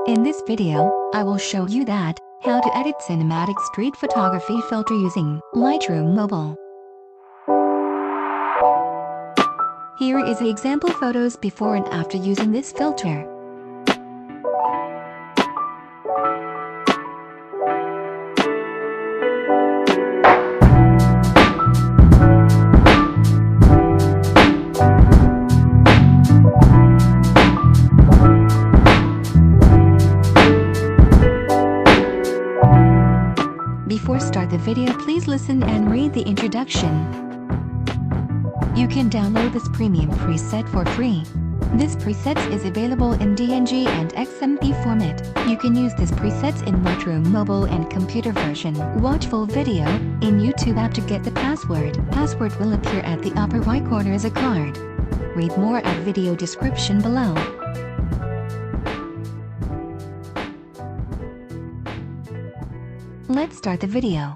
In this video, I will show you that how to edit cinematic street photography filter using Lightroom Mobile. Here is the example photos before and after using this filter. Before start the video, please listen and read the introduction. You can download this premium preset for free. This preset is available in DNG and XMP format. You can use this presets in Lightroom mobile and computer version. Watch full video in YouTube app to get the password. Password will appear at the upper right corner as a card. Read more at video description below. Let's start the video.